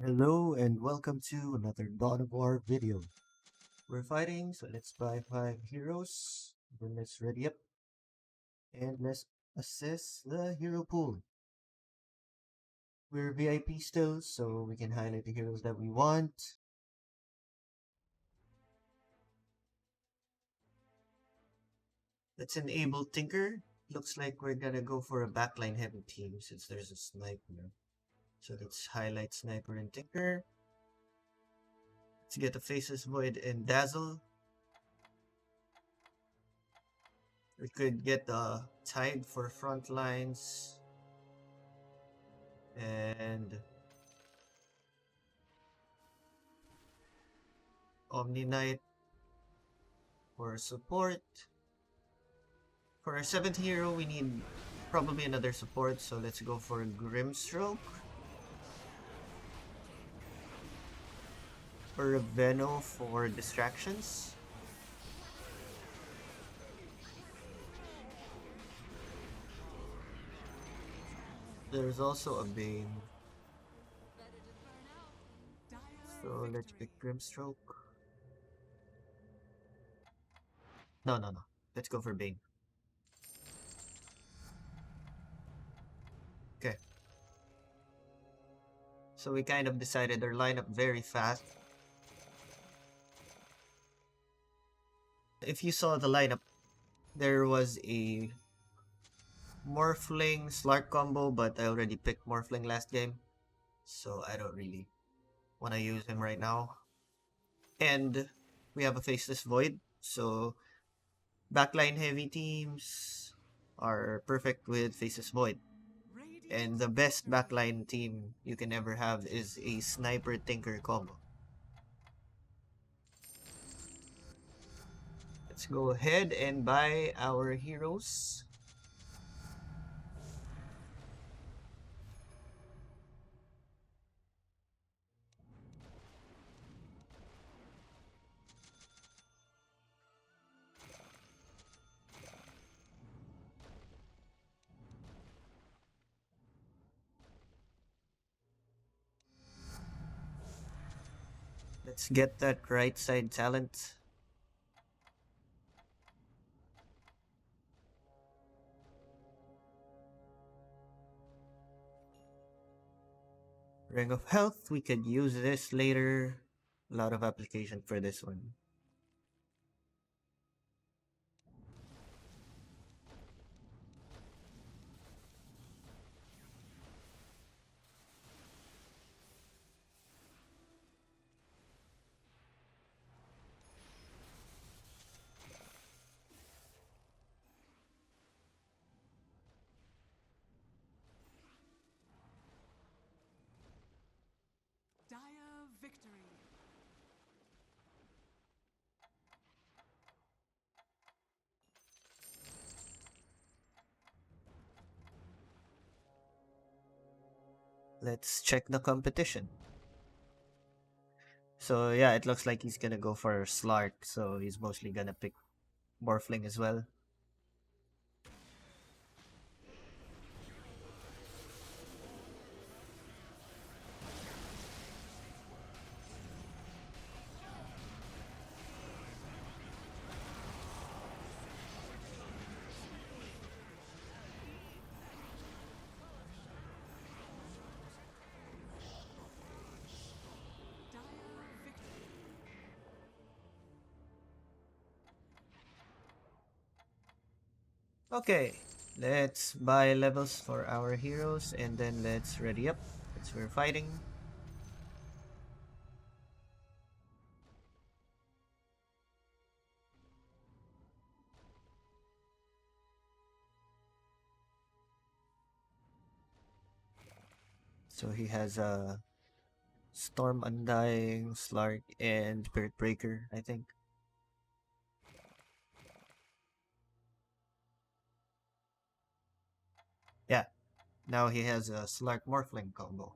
Hello and welcome to another Dawn of War video. We're fighting, so let's buy 5 heroes. Then let's ready up and let's assess the hero pool. We're VIP still, so we can highlight the heroes that we want. Let's enable Tinker. Looks like we're gonna go for a backline heavy team since there's a sniper. So let's highlight Sniper and Tinker. Let's get the Faceless Void and Dazzle. We could get the Tide for front lines. And Omniknight for support. For our 7th hero, we need probably another support, so let's go for Grimstroke. Or Veno for distractions. There's also a Bane. So let's pick Grimstroke. No. Let's go for Bane. Okay. So we kind of decided our lineup very fast. If you saw the lineup, there was a Morphling Slark combo, but I already picked Morphling last game. So I don't really want to use him right now. And we have a Faceless Void, so backline heavy teams are perfect with Faceless Void. And the best backline team you can ever have is a Sniper Tinker combo. Let's go ahead and buy our heroes. Let's get that right side talent. Ring of Health, we could use this later. A lot of application for this one. Dire victory. Let's check the competition. So yeah, it looks like he's gonna go for Slark, so he's mostly gonna pick Morphling as well. Dire victory. Okay, let's buy levels for our heroes and then let's ready up. Since we're fighting. So he has a Storm Undying, Slark, and Spirit Breaker, I think. Yeah, now he has a Slark Morphling combo.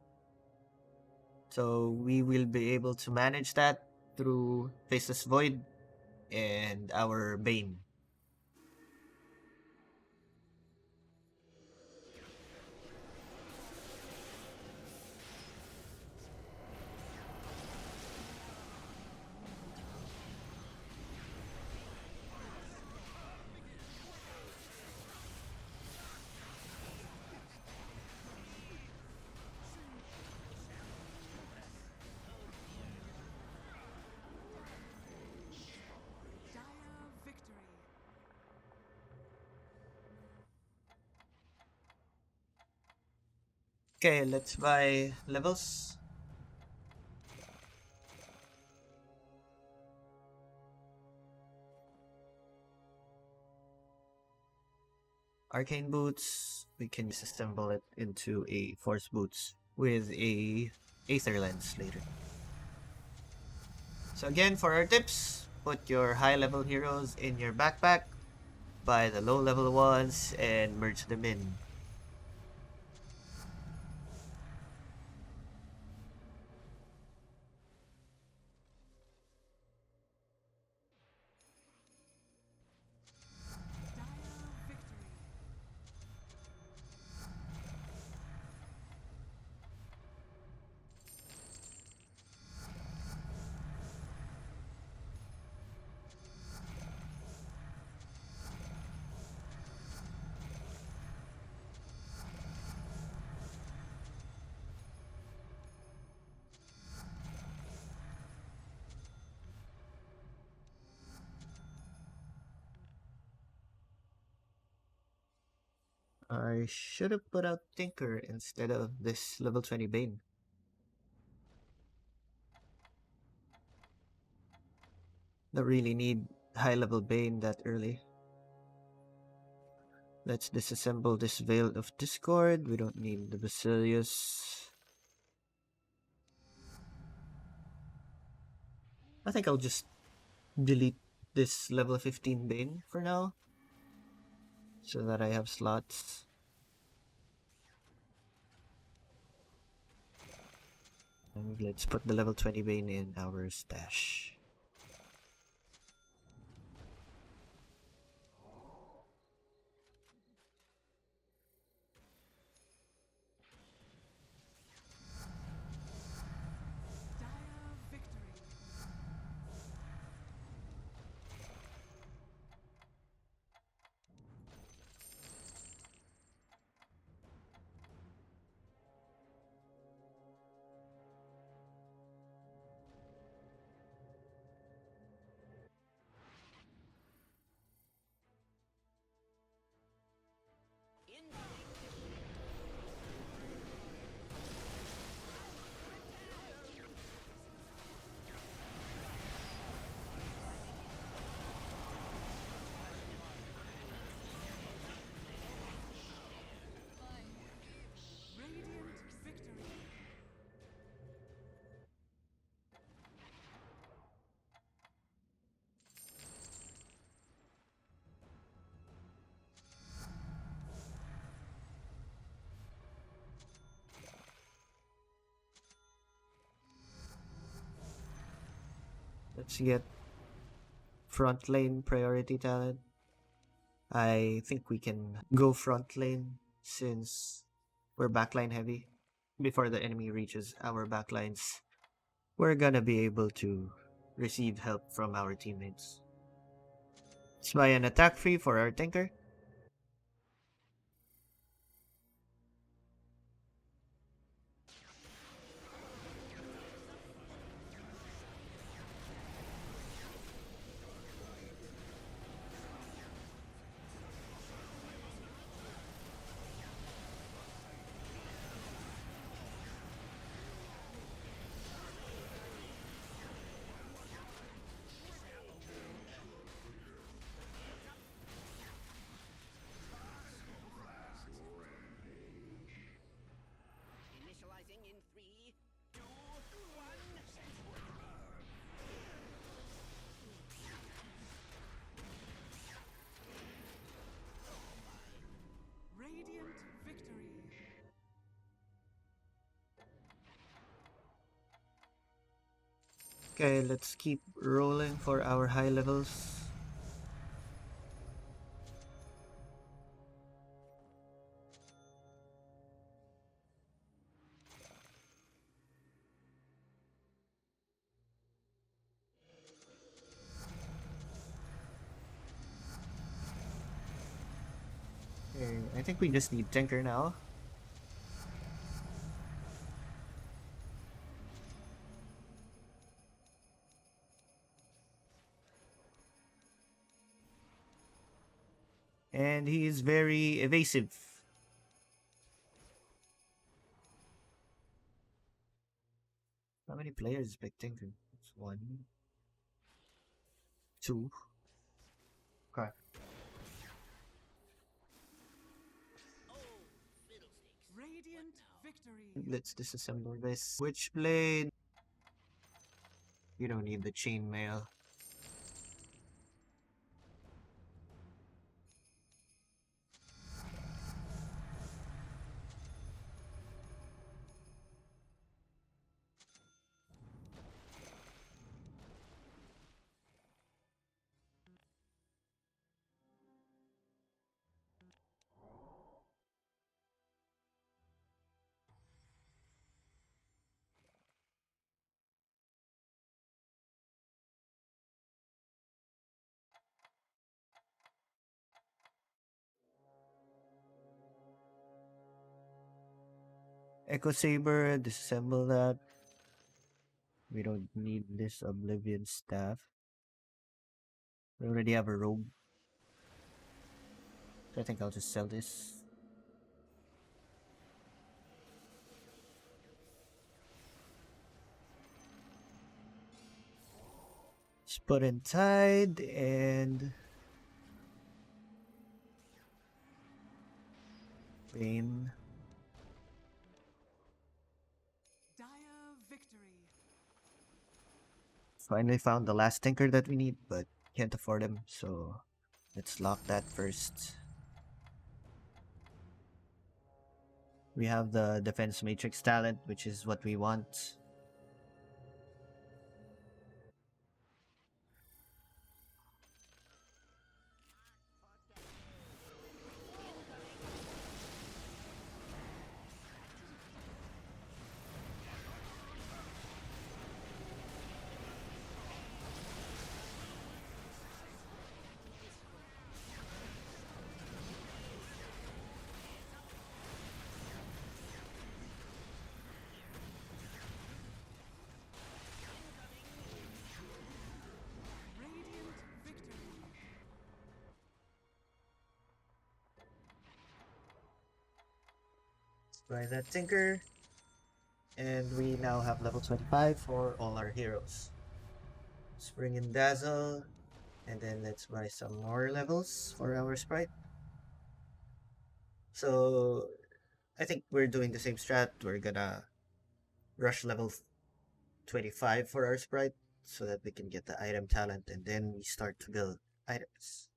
So we will be able to manage that through Faceless Void and our Bane. Okay, let's buy levels. Arcane boots. We can disassemble it into a force boots with a aether lens later. So again, for our tips, put your high level heroes in your backpack, buy the low level ones, and merge them in. Dire victory. I should have put out Tinker instead of this level 20 Bane. Don't really need high level Bane that early. Let's disassemble this Veil of Discord. We don't need the Basilius. I think I'll just delete this level 15 Bane for now, so that I have slots. And let's put the level 20 Bane in our stash. Dire victory. Radiant victory. Let's get front lane priority talent. I think we can go front lane since we're backline heavy. Before the enemy reaches our backlines, we're gonna be able to receive help from our teammates. Let's buy an attack free for our Tinker. Initializing in 3, 2, 1. Radiant victory. Okay, let's keep rolling for our high levels. Okay, I think we just need Tinker now. And he is very evasive. many players pick Tinker? It's one, two. Okay. Radiant victory. Let's disassemble this. Switchblade. You don't need the chainmail. Echo Saber, disassemble that. We don't need this Oblivion Staff. We already have a robe. So I think I'll just sell this. Spot and Tide and Bane. Dire victory. Finally found the last tinker that we need, but can't afford him, so let's lock that first. We have the Defense Matrix talent, which is what we want. Radiant victory. Buy that tinker. And we now have level 25 for all our heroes. Let's bring in Dazzle. And then let's buy some more levels for our sprite. So I think we're doing the same strat. We're gonna rush level 25 for our sprite so that we can get the item talent, and then we start to build items.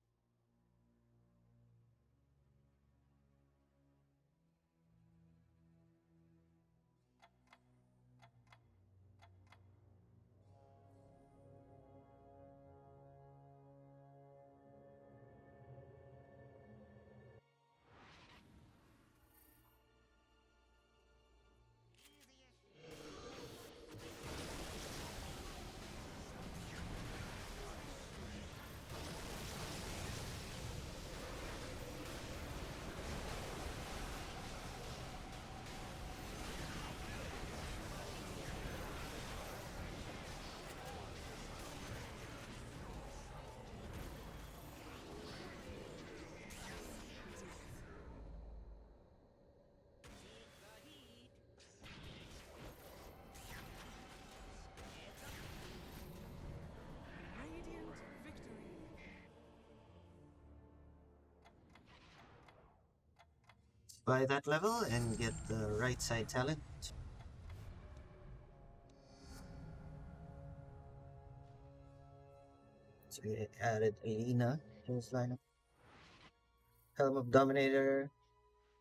Radiant victory. Buy that level and get the right side talent. So we added Alina to this lineup. Helm of Dominator.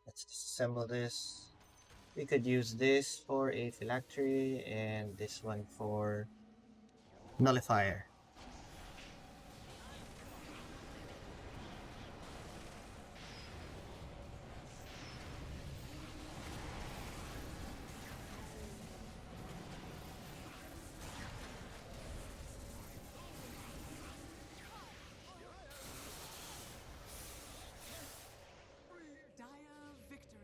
Let's disassemble this. We could use this for a phylactery and this one for nullifier. Dire victory.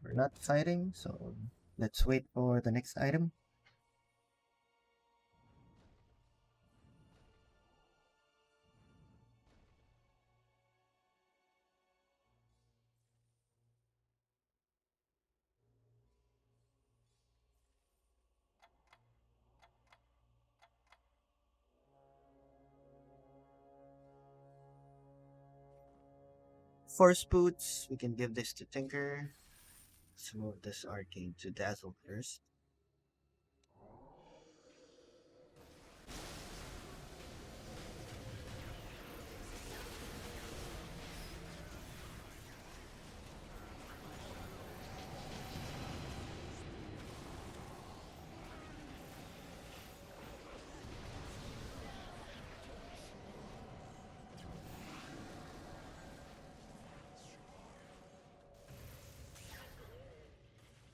We're not fighting, so let's wait for the next item. Force Boots, we can give this to Tinker. Let's move this Arcane to Dazzle first.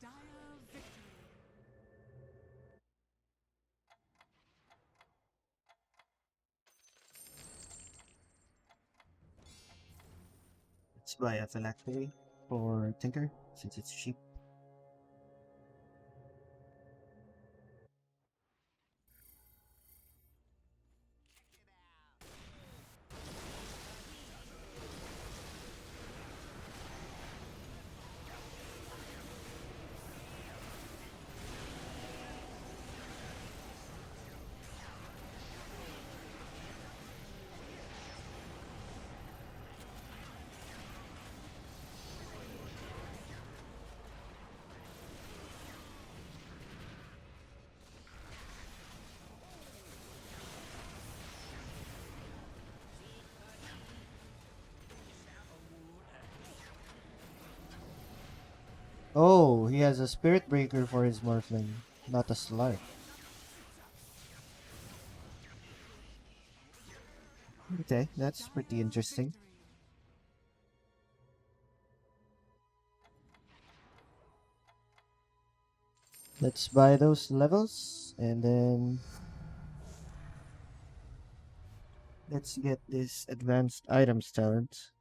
Dire victory. Let's buy a Phylactery for Tinker, since it's cheap. Oh, he has a Spirit Breaker for his Morphling, not a Slark. Okay, that's pretty Dire interesting. victory. Let's buy those levels, and then Let's get this advanced items talent.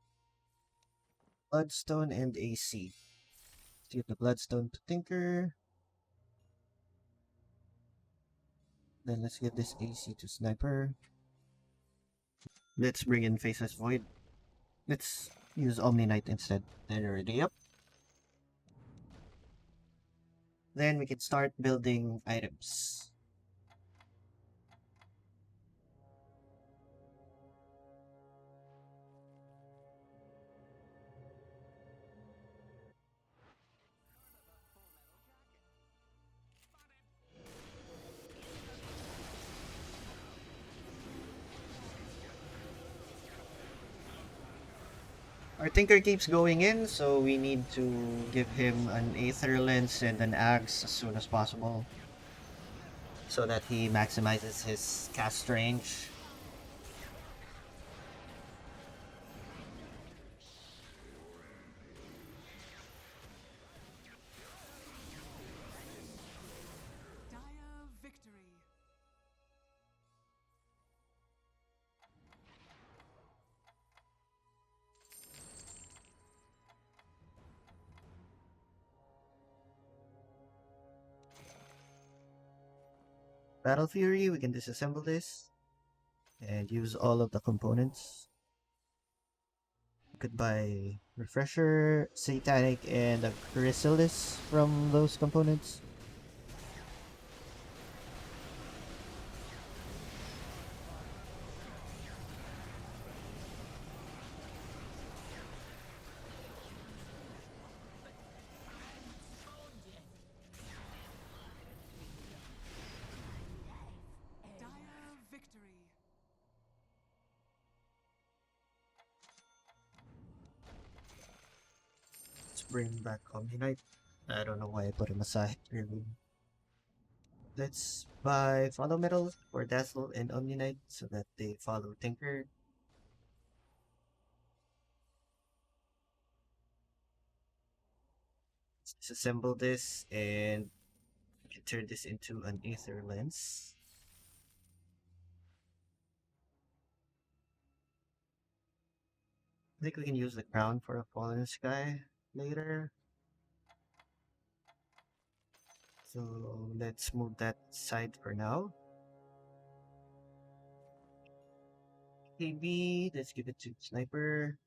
Bloodstone and AC. Let's get the Bloodstone to Tinker. Then let's get this AC to Sniper. Let's bring in Faceless Void. Let's use Omniknight instead. Then already up. Then we can start building items. Our Tinker keeps going in, so we need to give him an Aether Lens and an Axe as soon as possible, so that he maximizes his cast range. Dire victory. Battle Fury, we can disassemble this and use all of the components. We could buy Refresher, Satanic, and a Chrysalis from those components. Dire victory. Let's bring back Omniknight. I don't know why I put him aside, really. Let's buy Follow Metal for Dazzle and Omniknight so that they follow Tinker. Let's disassemble this and we can turn this into an Aether Lens. I think we can use the crown for a fallen sky later. So let's move that aside for now. KB, let's give it to Sniper.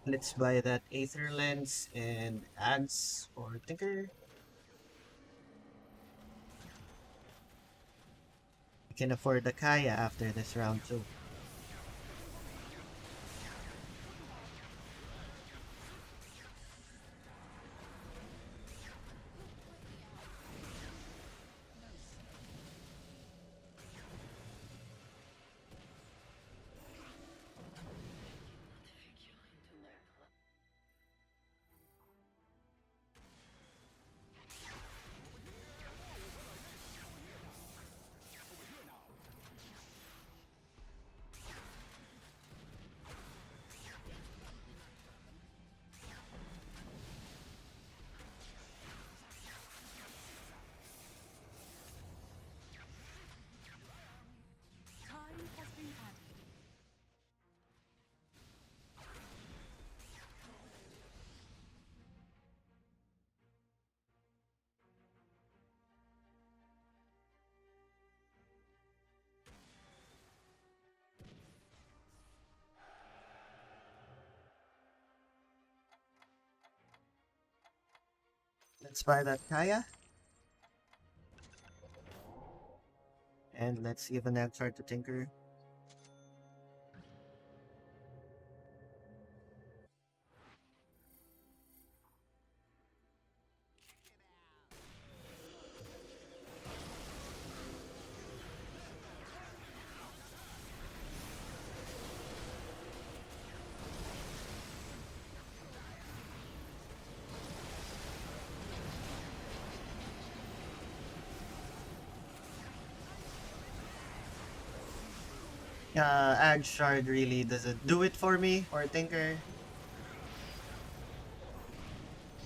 Let's buy that Aether Lens and Axe for Tinker. can afford the Kaya after this round too. Time has been added. Let's buy that Kaya. And let's give an answer to Tinker. Ag Shard really doesn't do it for me, or Tinker.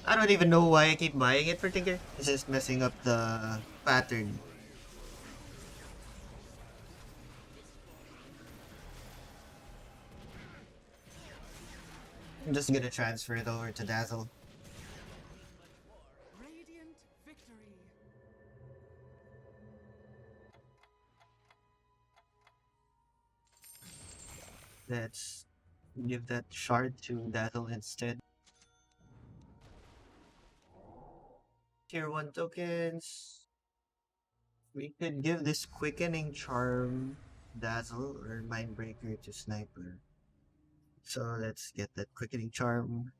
I don't even know why I keep buying it for Tinker. It's just messing up the pattern. I'm just gonna transfer it over to Dazzle. Radiant victory. Let's give that shard to Dazzle instead. Tier 1 tokens. We could give this quickening charm Dazzle or Mindbreaker to Sniper. So let's get that quickening charm.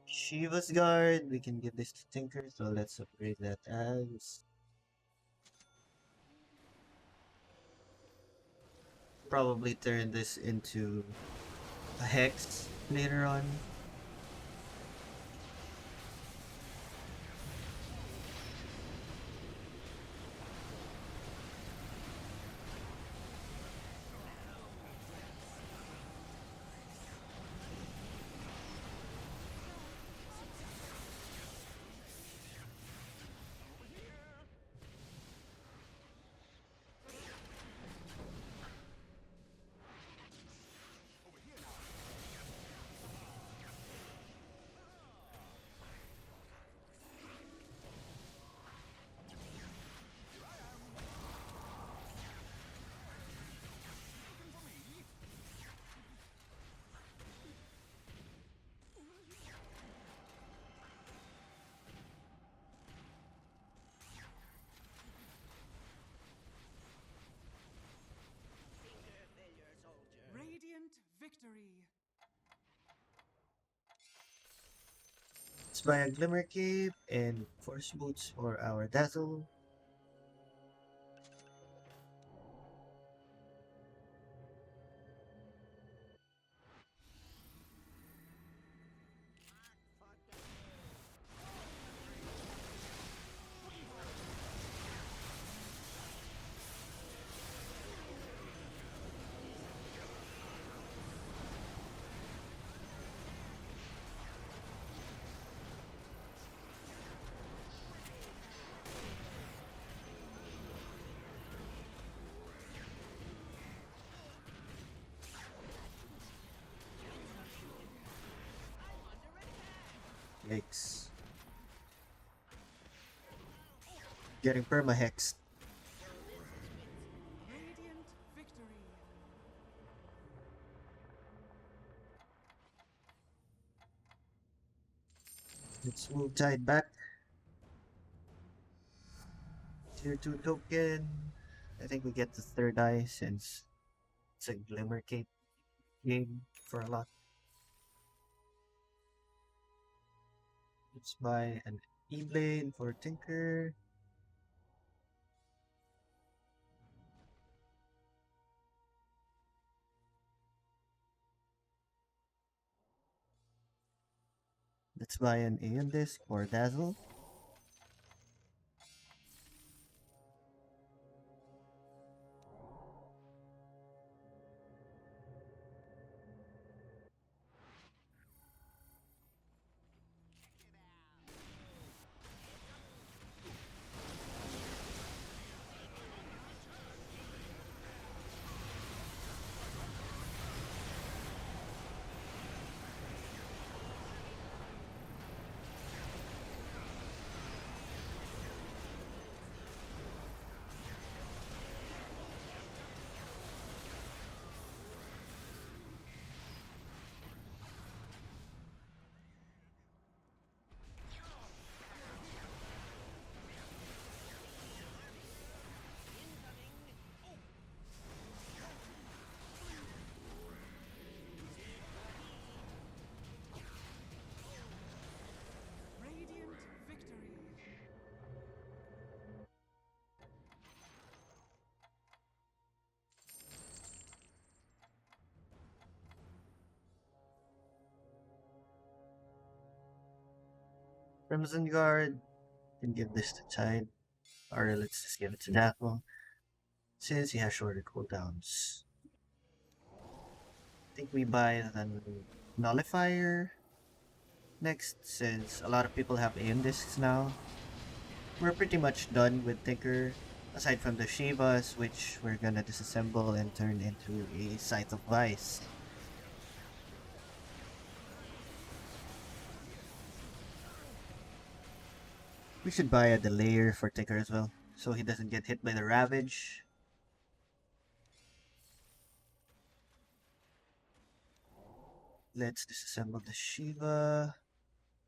Shiva's Guard, we can give this to Tinker, so let's upgrade that as. Probably turn this into a Hex later on. Radiant victory. Let's buy a Glimmer Cape and Force Boots for our Dazzle. Yikes. Getting perma-hexed. Radiant victory. Let's move Tide back. Tier 2 token. I think we get the third eye since it's a Glimmer Cape game for a lot. Let's buy an E-Blade for Tinker. Let's buy an Aeon Disc for Dazzle. Radiant victory. Crimson Guard. Can give this to Tide. Or let's just give it to Dazzle. Since he has shorter cooldowns. I think we buy the Nullifier next, since a lot of people have Aeon Discs now. We're pretty much done with Tinker, aside from the Shivas, which we're gonna disassemble and turn into a Scythe of Vice. We should buy a Delayer for Tinker as well, so he doesn't get hit by the Ravage. Let's disassemble the Shiva.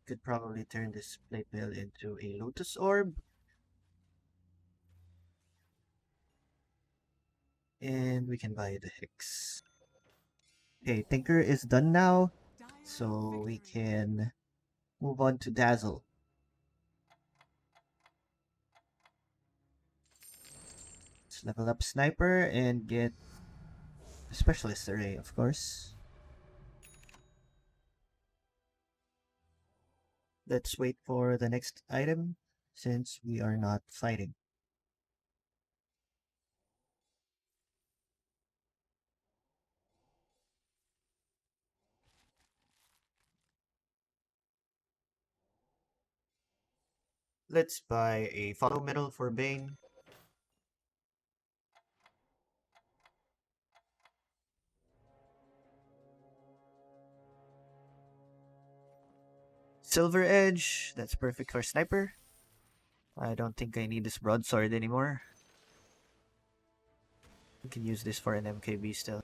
Could probably turn this Plate Mail into a Lotus Orb. And we can buy the Hex. Okay, Tinker is done now, Dire so we victory. can move on to Dazzle. Let's level up Sniper and get a Specialist Array, of course. Let's wait for the next item, since we are not fighting. Let's buy a Follow Medal for Bane. Silver Edge, that's perfect for Sniper. I don't think I need this broadsword anymore. We can use this for an MKB still.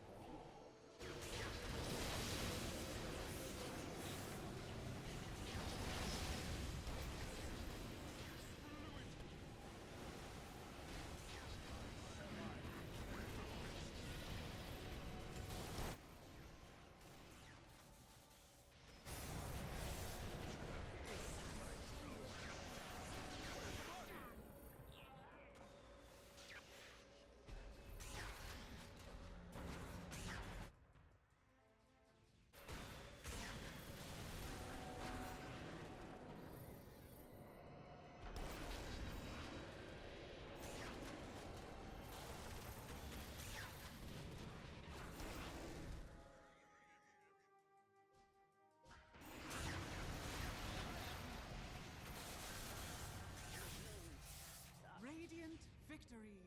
Radiant victory.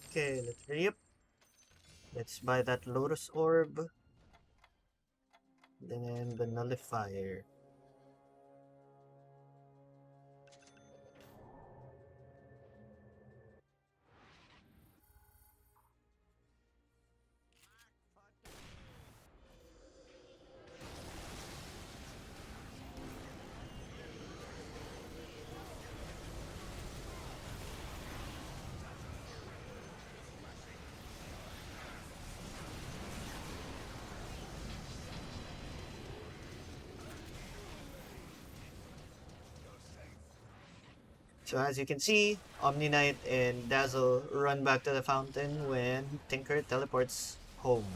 Okay, let's hurry up. Let's buy that Lotus Orb. Then the Nullifier. So as you can see, Omniknight and Dazzle run back to the fountain when Tinker teleports home.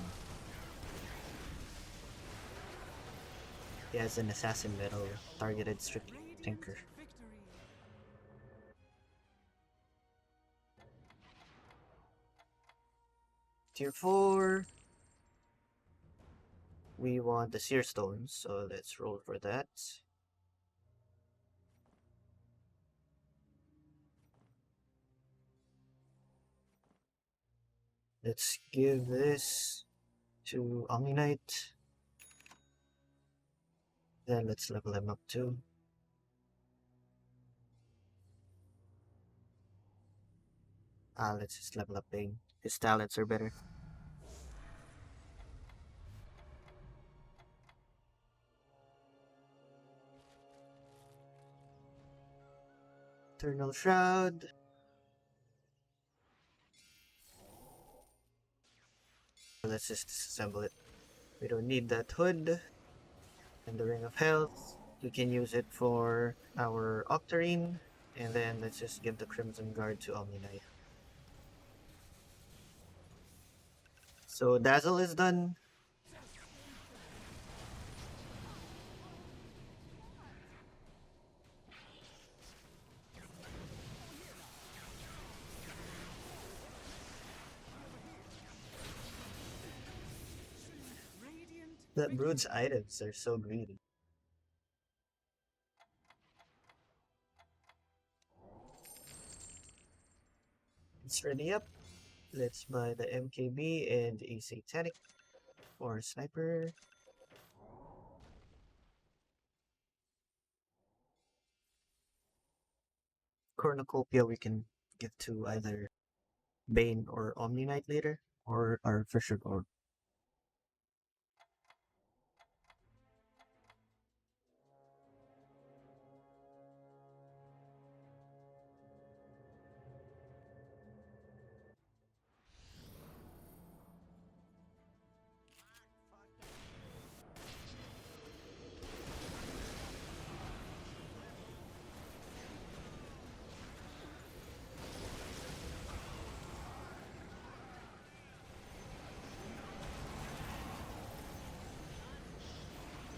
He has an assassin medal targeted strictly Radiant Tinker. victory. Tier 4. We want the Seer Stones, so let's roll for that. Let's give this to Omniknight. Then let's level him up too. Let's just level up Bane. His talents are better. Eternal Shroud. Let's just disassemble it. We don't need that hood. And the Ring of Health. We can use it for our Octarine. And then let's just give the Crimson Guard to Omniknight. So Dazzle is done. Radiant That Brood's items are so greedy. It's ready up. Let's buy the MKB and a Satanic or Sniper. Cornucopia we can give to either Bane or Omniknight later, or our Fisher Orb.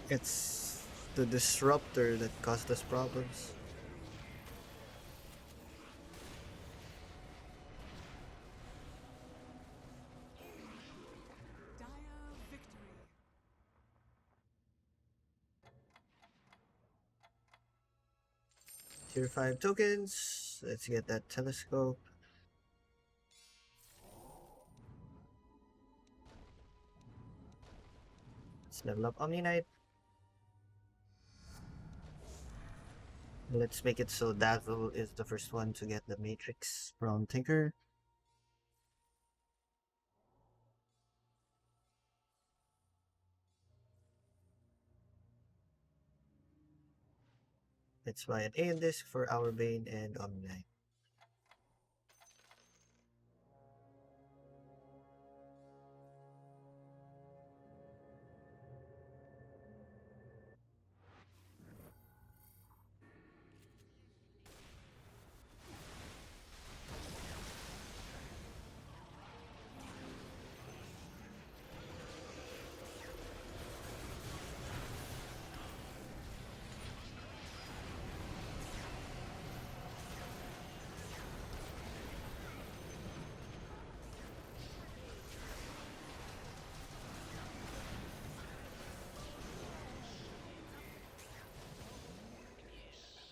It's the disruptor that caused us problems. dire victory. Tier 5 tokens. Let's get that telescope. Let's level up Omniknight. Let's make it so Dazzle is the first one to get the Matrix from Tinker. Let's buy an AIM disc for our Bane and Omniknight.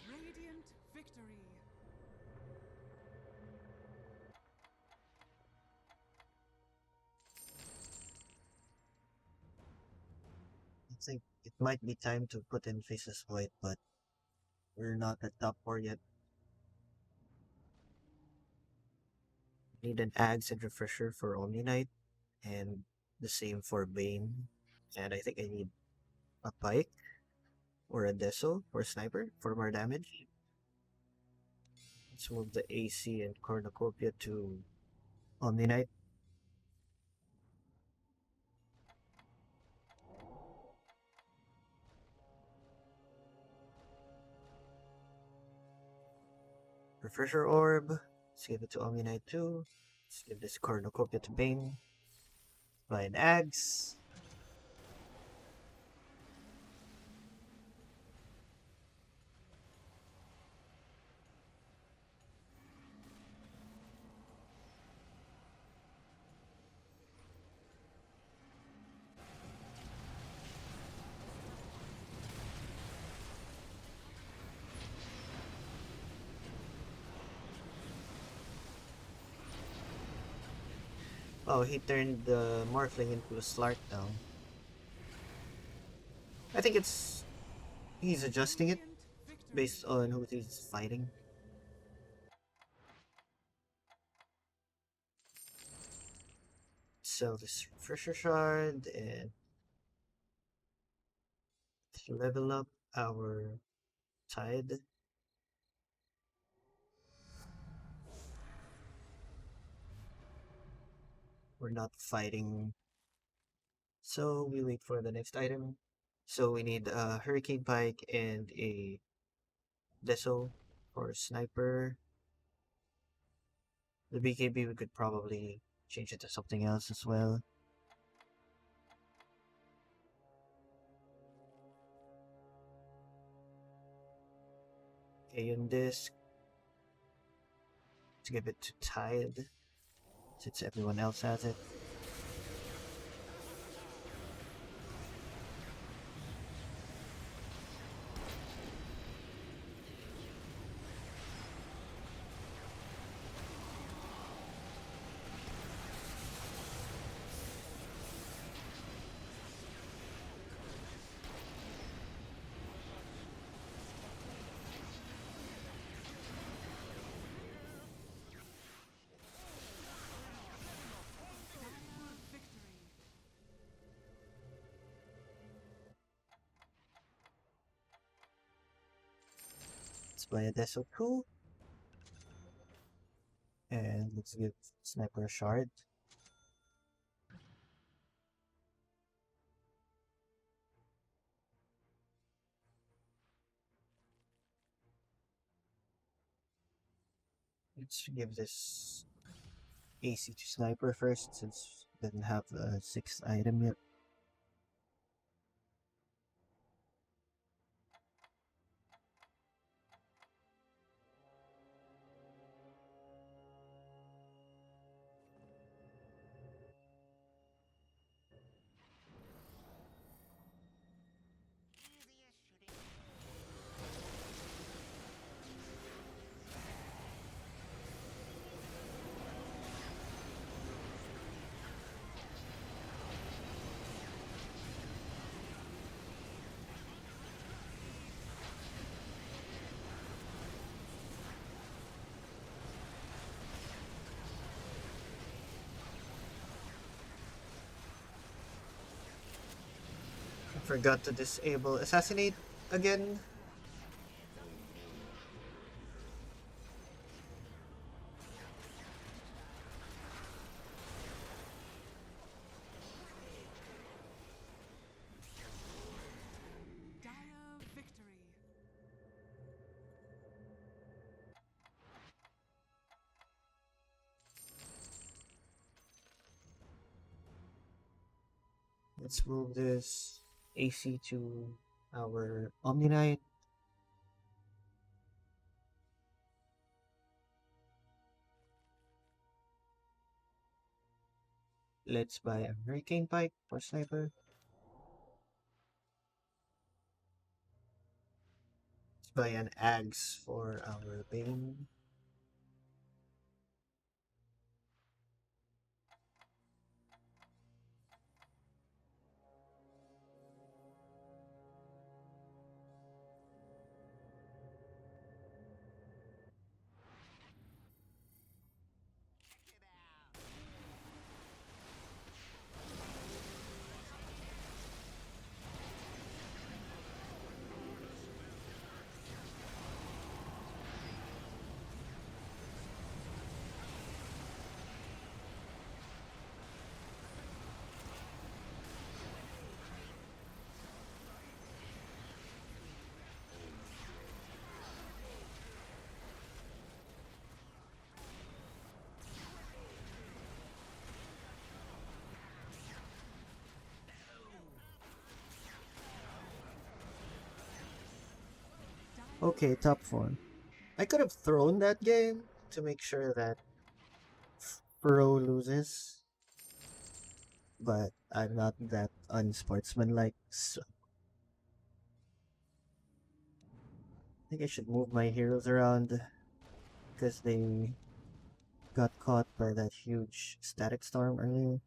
Radiant victory. I think it might be time to put in Faceless Void, but we're not at top 4 yet. Need an Ags and Refresher for Omniknight, and the same for Bane. And I think I need a Pike or a Deso or Sniper for more damage. Let's move the AC and Cornucopia to Omniknight. Refresher Orb. Let's give it to Omniknight too. Let's give this Cornucopia to Bane. Buy an Axe. Oh, he turned the Morphling into a Slark now. I think he's adjusting it Radiant victory. based on who he's fighting. Sell this Refresher Shard and level up our Tide. We're not fighting, so we wait for the next item. So we need a Hurricane Pike and a Deso for Sniper. The BKB we could probably change it to something else as well. Aeon Disc. To give it to Tide, since everyone else has it. Victory. Let's buy a Deso 2. And let's give Sniper a Shard. Let's give this AC to Sniper first, since it doesn't have a 6th item yet. I forgot to disable Assassinate again. Dire victory. Let's move this AC to our Omniknight. Let's buy a Hurricane Pike for Sniper. Let's buy an Axe for our Bane. Okay, top 4. I could have thrown that game to make sure that Fro loses, but I'm not that unsportsmanlike, so I think I should move my heroes around because they got caught by that huge static storm earlier.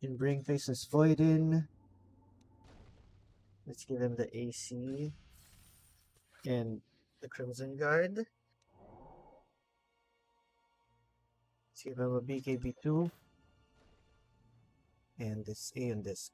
Can bring Faceless Void in. Let's give him the AC and the Crimson Guard. Let's give him a BKB2 and this Aeon Disc.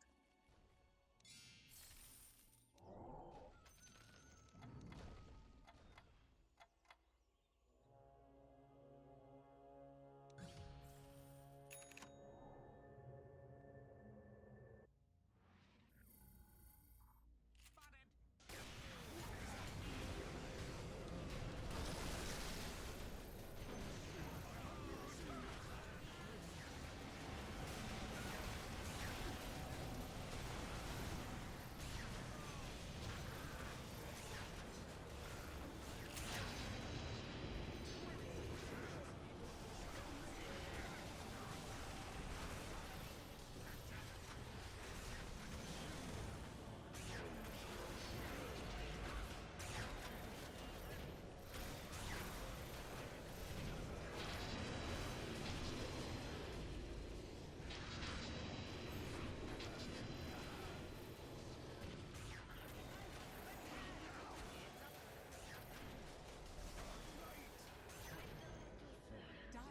Dire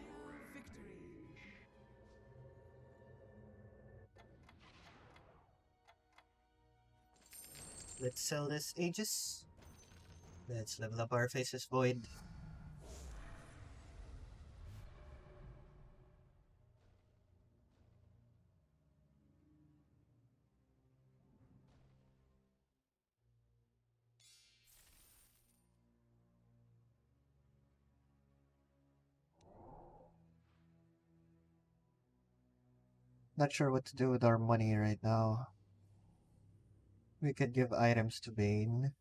victory. Let's sell this Aegis. Let's level up our Faceless Void. Not sure what to do with our money right now. We could give items to Bane.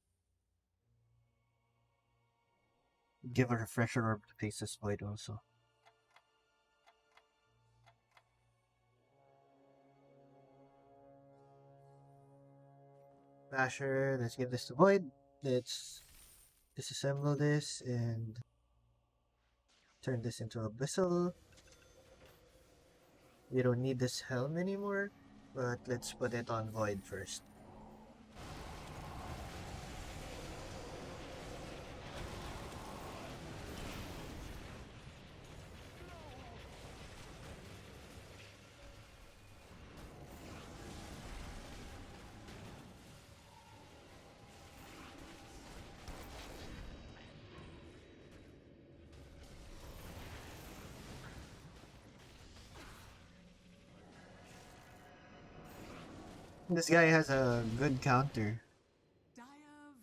Give a refresher orb to Faceless Void also. Basher, let's give this to Void. Let's disassemble this and turn this into a Abyssal. We don't need this helm anymore, but let's put it on Void first. This guy has a good counter. Dire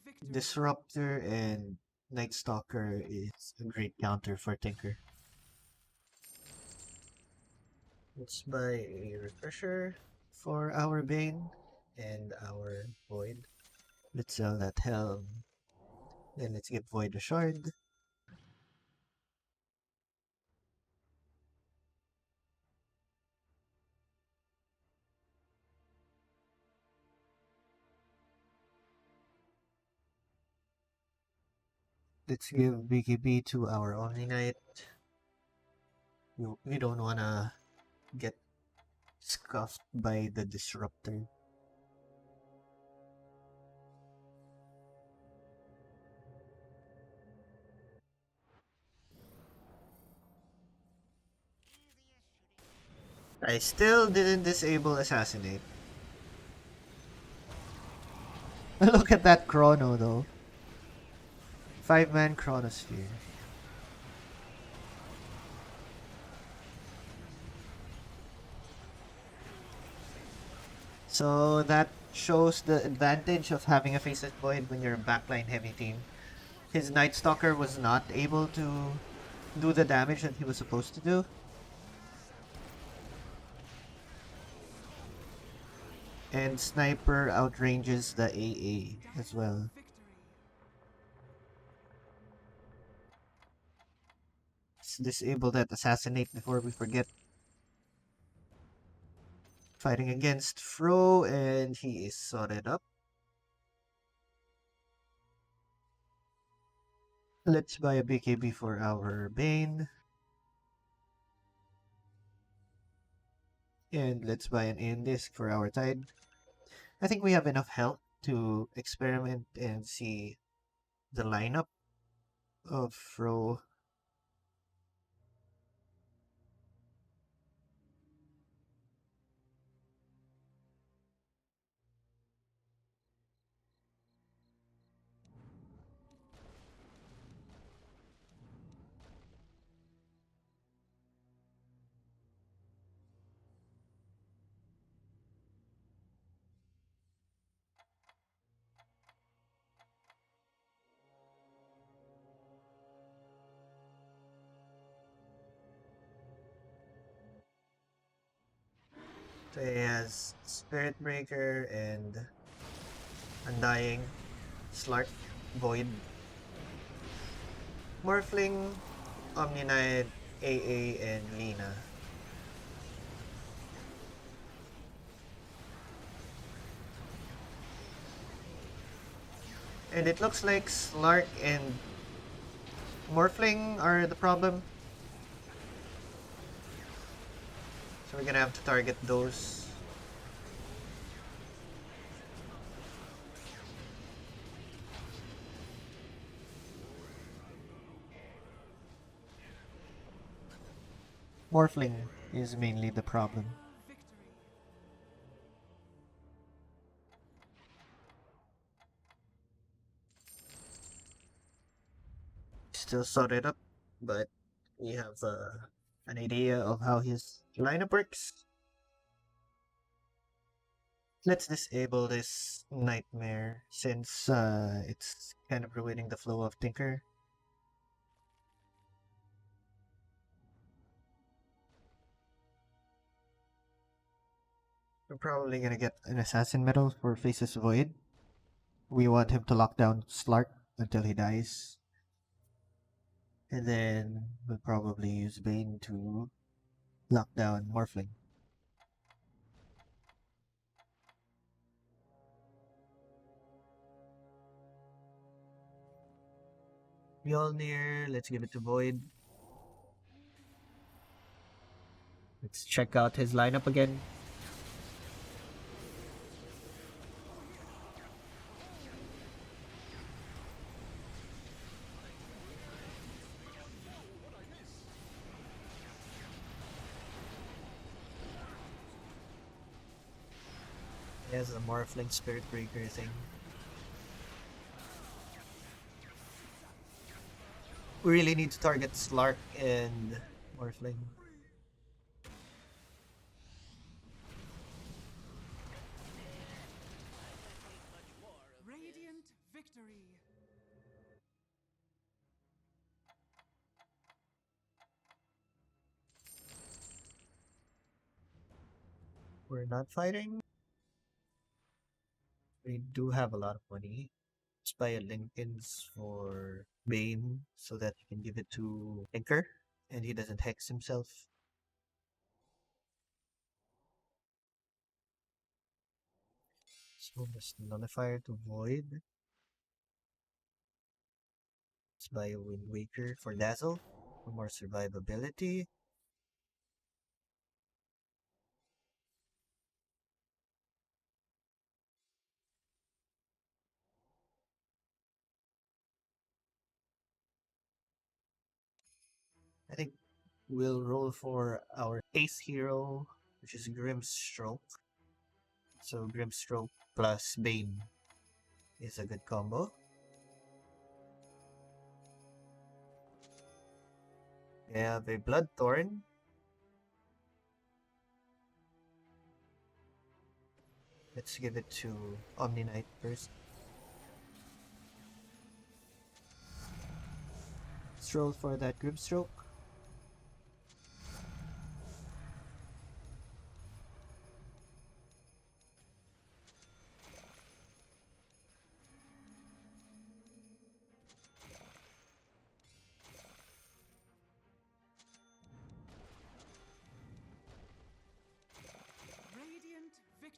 victory. Disruptor and Night Stalker is a great counter for Tinker. Let's buy a refresher for our Bane and our Void. Let's sell that helm. Then let's give Void a shard. Let's give BKB to our Omniknight. We don't wanna get scuffed by the Disruptor. I still didn't disable Assassinate. Look at that Chrono though. 5-man Chronosphere. So that shows the advantage of having a Faceless Void when you're a backline heavy team. His Night Stalker was not able to do the damage that he was supposed to do. And Sniper outranges the AA as well. Victory. Let's disable that Assassinate before we forget. Fighting against Fro, and he is sorted up. Let's buy a BKB for our Bane. And let's buy an in disc for our Tide. I think we have enough health to experiment and see the lineup of Fro. So he has Spirit Breaker and Undying, Slark, Void, Morphling, Omniknight, AA, and Lina. And it looks like Slark and Morphling are the problem. So we're gonna have to target those. Morphling is mainly the problem. Victory. Still sorted up, but we have an idea of how his lineup works. Let's disable this Nightmare since it's kind of ruining the flow of Tinker. We're probably gonna get an Assassin Medal for Faceless Void. We want him to lock down Slark until he dies. And then we'll probably use Bane to lock down Morphling. Mjolnir, let's give it to Void. Let's check out his lineup again. He has a Morphling Spirit Breaker thing. We really need to target Slark and Morphling. Radiant victory. We're not fighting. We do have a lot of money. Let's buy a Lincoln's for Bane so that he can give it to Tinker and he doesn't hex himself. So this Nullifier to Void. Let's buy a Wind Waker for Dazzle for more survivability. I think we'll roll for our ace hero, which is Grimstroke. So Grimstroke plus Bane is a good combo. We have a Bloodthorn. Let's give it to Omniknight first. Let's roll for that Grimstroke.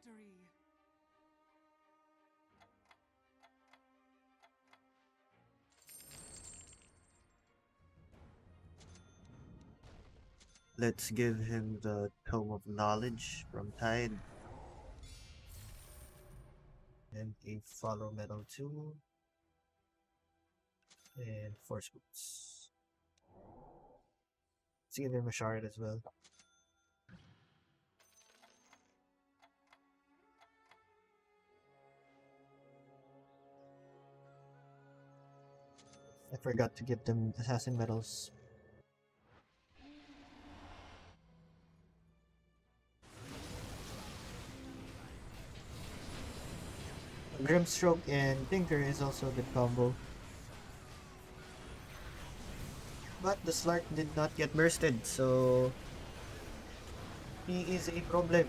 victory. Let's give him the Tome of Knowledge from Tide. And a Follow Metal 2. And Force Boots. Let's give him a Shard as well. I forgot to give them Assassin Medals. Grimstroke and Tinker is also a good combo. But the Slark did not get bursted, so he is a problem.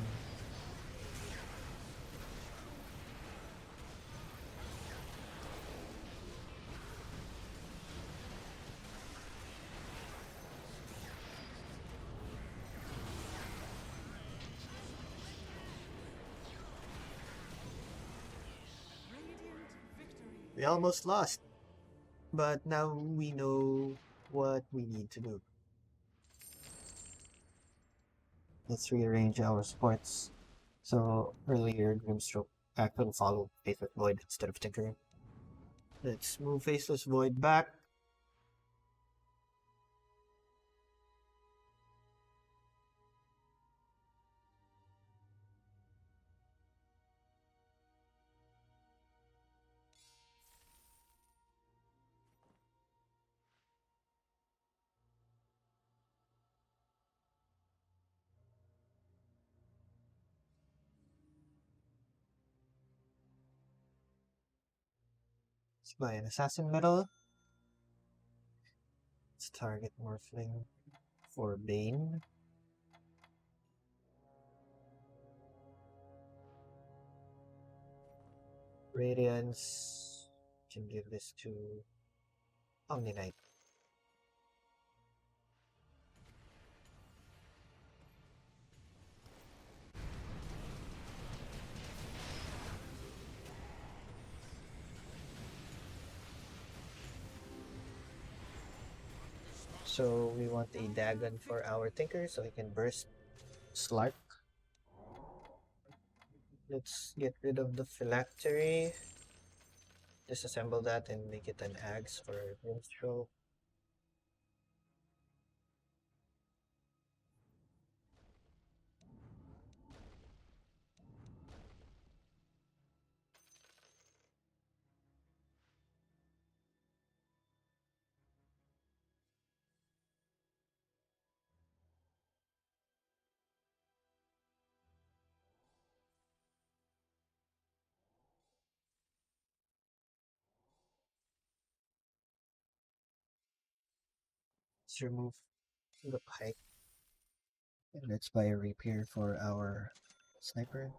Radiant victory. We almost lost, but now we know what we need to do. Let's rearrange our supports. So earlier, Grimstroke actually followed Faceless Void instead of Tinkering. Let's move Faceless Void back. Let's buy an Assassin Medal. Let's target Morphling for Bane. Radiance. Can give this to Omniknight. So we want a Dagon for our Tinker so he can burst Slark. Let's get rid of the Phylactery. Disassemble that and make it an Axe for Grimstroke. Let's remove the Pike. And let's buy a Rapier for our Sniper.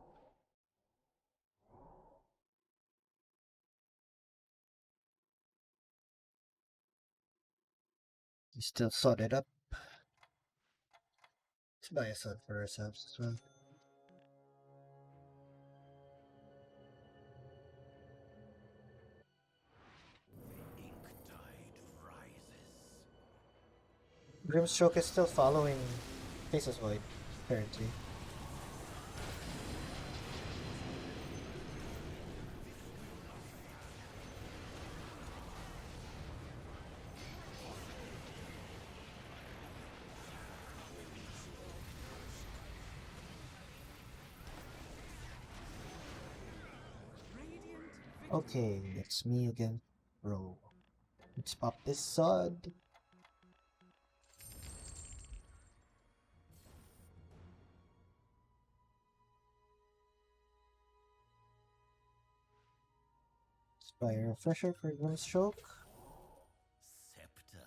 We still sawed it up. Let's buy a sword for ourselves as well. Ink tide rises. Grimstroke is still following Faceless Void, apparently. Radiant victory. Okay, it's me again, bro. Let's pop this sword. Let's buy a refresher for Grimstroke. Scepter.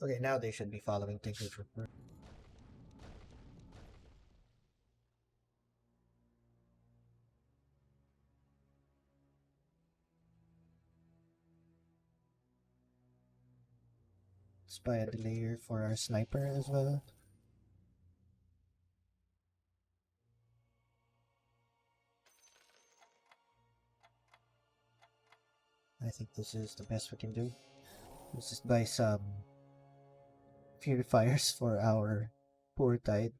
Okay, now they should be following Tinker's Trooper. Let's buy a delayer for our sniper as well. I think this is the best we can do. Let's just buy some purifiers for our poor tide.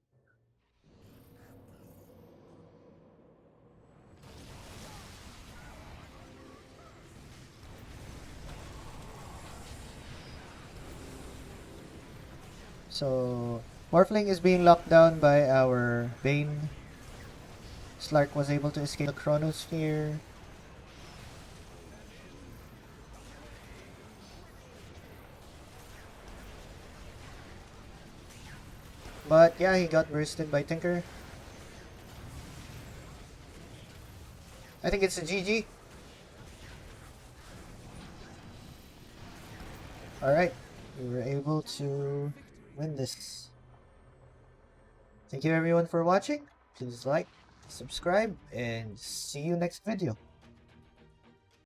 So, Morphling is being locked down by our Bane. Slark was able to escape the Chronosphere. But yeah, he got bursted by Tinker. I think it's a GG. Alright, we were able to win this. Thank you everyone for watching. Please like, subscribe, and see you next video.